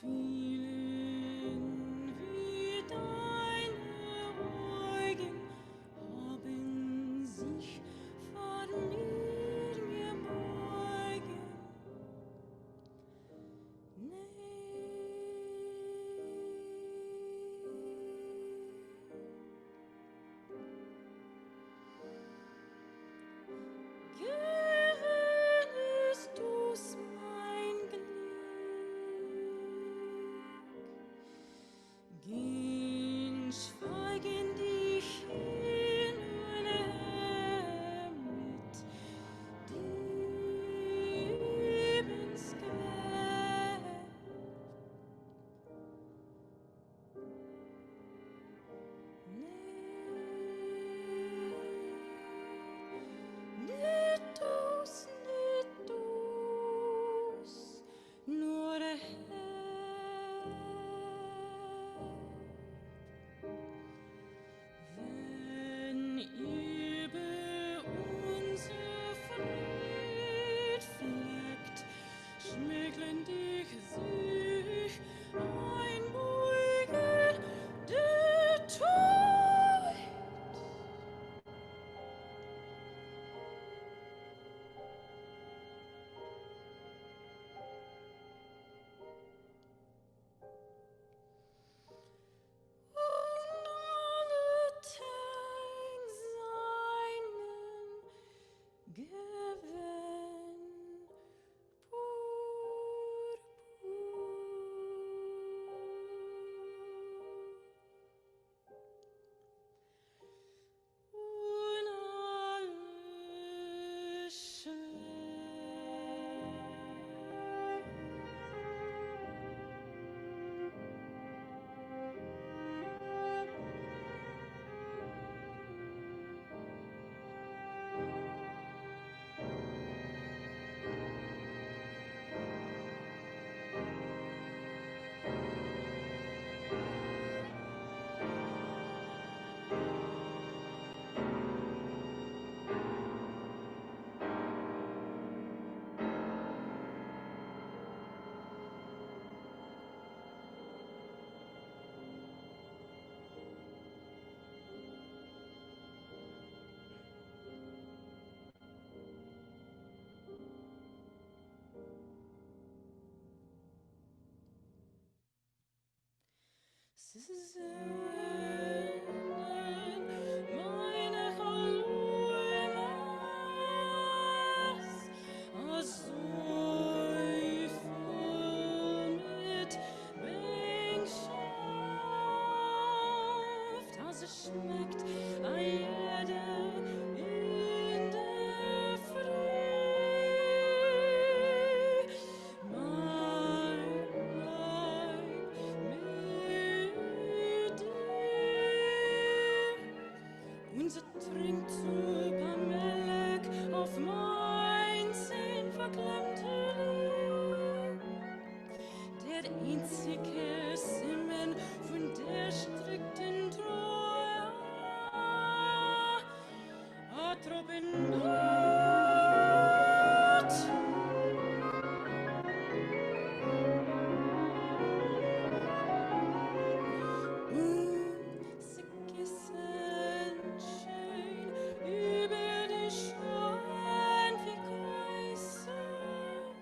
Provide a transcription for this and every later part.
Vielen wie deine Augen haben sich vor mir beugen. Gewöhnest du's mein Glück, gehen schweigend dich hin und her mit Lebensquell. Nicht du's, nur der Herr. Wenn über unser Fried fliegt, schmegeln dich sich einbeugen, der Tod. Und alle Tag seinen Gewinn und alle Sie sehnen meine Halloumas, als Säufel mit Bänkschaft, als es schmeckt a jeder in der Früh. Mein Leib mit dir, und sie trinkt super Melk auf mein Zehn verklemmte Lieb. Der einzige Simmen von der strikten Treue hat Robin Blut. Sie kissen schön über die Stein wie Weiser.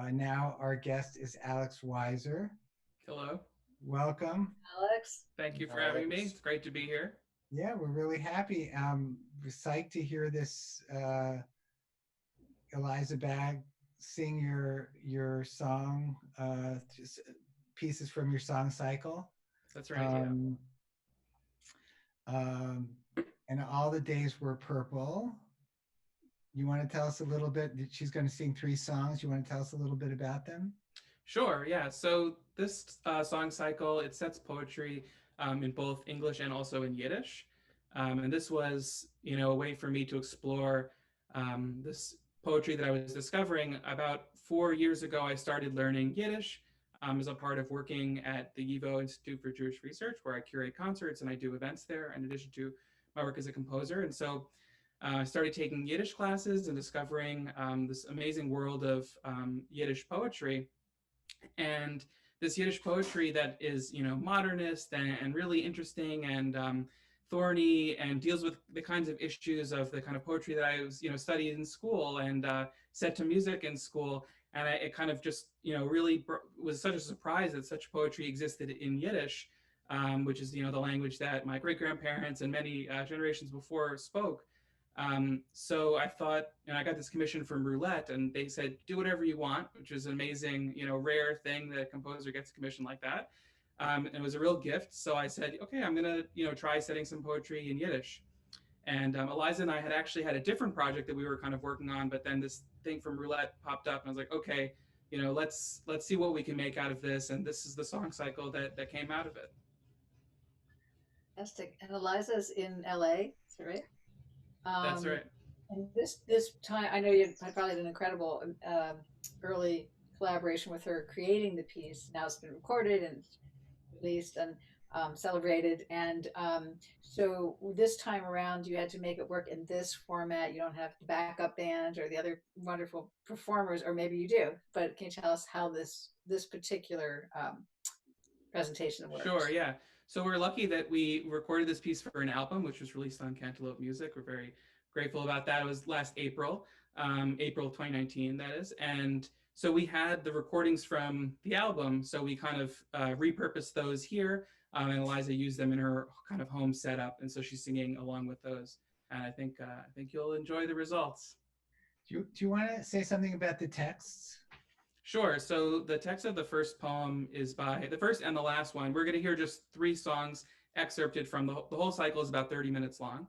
Now our guest is Alex Weiser. Hello. Welcome, Alex. Thank you for having me. Alex. It's great to be here. Yeah, we're really happy. We're psyched to hear this Eliza Bagg sing your song, just pieces from your song cycle. That's right, yeah. Um, um, and all the days were purple. You want to tell us a little bit? She's going to sing three songs. You want to tell us a little bit about them? Sure, yeah. So this song cycle, it sets poetry in both English and also in Yiddish. And this was, a way for me to explore this poetry that I was discovering. About 4 years ago, I started learning Yiddish as a part of working at the YIVO Institute for Jewish Research, where I curate concerts and I do events there, in addition to my work as a composer. And so I started taking Yiddish classes and discovering this amazing world of Yiddish poetry and this Yiddish poetry that is, modernist and really interesting and thorny and deals with the kinds of issues of the kind of poetry that I was, studied in school and set to music in school. And it kind of just, really was such a surprise that such poetry existed in Yiddish, which is, the language that my great grandparents and many generations before spoke. So I thought, and I got this commission from Roulette, and they said, do whatever you want, which is an amazing, rare thing that a composer gets a commission like that. And it was a real gift. So I said, okay, I'm gonna, try setting some poetry in Yiddish. And Eliza and I had actually had a different project that we were kind of working on, but then this thing from Roulette popped up, and I was like, okay, let's see what we can make out of this. And this is the song cycle that came out of it. Fantastic. And Eliza's in LA, is that right? That's Um, right. and this time, I know you had probably an incredible early collaboration with her creating the piece. Now it's been recorded and released and celebrated. And so this time around, you had to make it work in this format. You don't have the backup band or the other wonderful performers, or maybe you do. But can you tell us how this particular presentation Sure, worked? yeah. So we're lucky that we recorded this piece for an album, which was released on Cantaloupe Music. We're very grateful about that. It was last April, April 2019, that is. And so we had the recordings from the album. So we kind of repurposed those here, and Eliza used them in her kind of home setup. And so she's singing along with those. And I think you'll enjoy the results. Do you want to say something about the texts? Sure. So the text of the first poem is by the first and the last one. We're going to hear just three songs excerpted from the whole cycle is about 30 minutes long.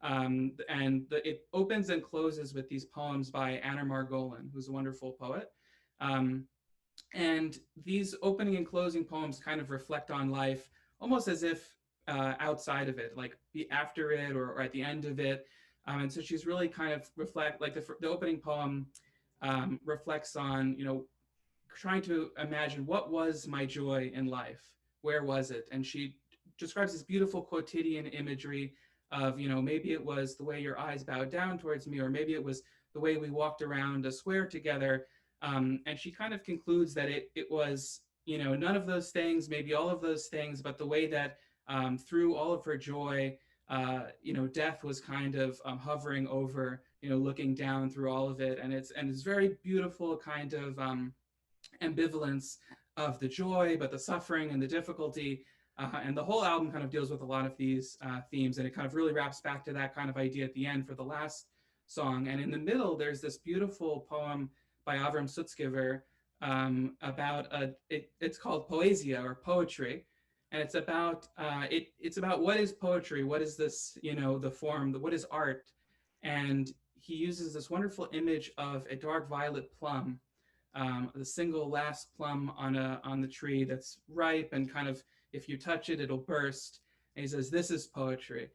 It opens and closes with these poems by Anna Margolin, who's a wonderful poet. Um, and these opening and closing poems kind of reflect on life almost as if outside of it, like be after it or at the end of it. And so she's really kind of reflect like the opening poem reflects on, trying to imagine what was my joy in life, where was it, and she describes this beautiful quotidian imagery of, maybe it was the way your eyes bowed down towards me, or maybe it was the way we walked around a square together. And she kind of concludes that it was, none of those things, maybe all of those things, but the way that through all of her joy, death was kind of hovering over, looking down through all of it, and it's very beautiful kind of ambivalence of the joy, but the suffering and the difficulty. And the whole album kind of deals with a lot of these themes, and it kind of really wraps back to that kind of idea at the end for the last song. And in the middle, there's this beautiful poem by Avram Sutzkever about it's called Poesia or poetry, and it's about what is poetry, what is this, the form, what is art, and he uses this wonderful image of a dark violet plum, the single last plum on the tree that's ripe and kind of, if you touch it, it'll burst. And he says, "This is poetry,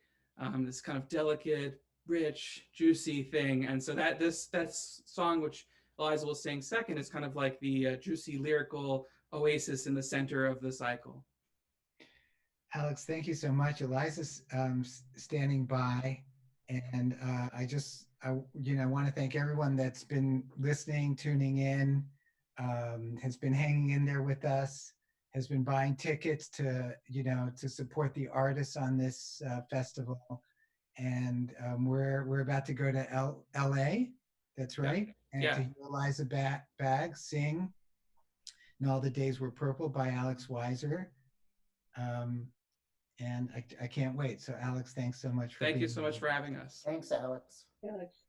this kind of delicate, rich, juicy thing." And so that song, which Eliza will sing second, is kind of like the juicy lyrical oasis in the center of the cycle. Alex, thank you so much. Eliza's standing by, and I want to thank everyone that's been listening, tuning in, has been hanging in there with us, has been buying tickets to support the artists on this festival, and we're about to go to LA. That's right. And Yeah. to hear Eliza Bagg sing And All the Days Were Purple by Alex Weiser. And I can't wait. So Alex, thanks so much for Thank you being so here. much for having us. Thanks, Alex. Alex.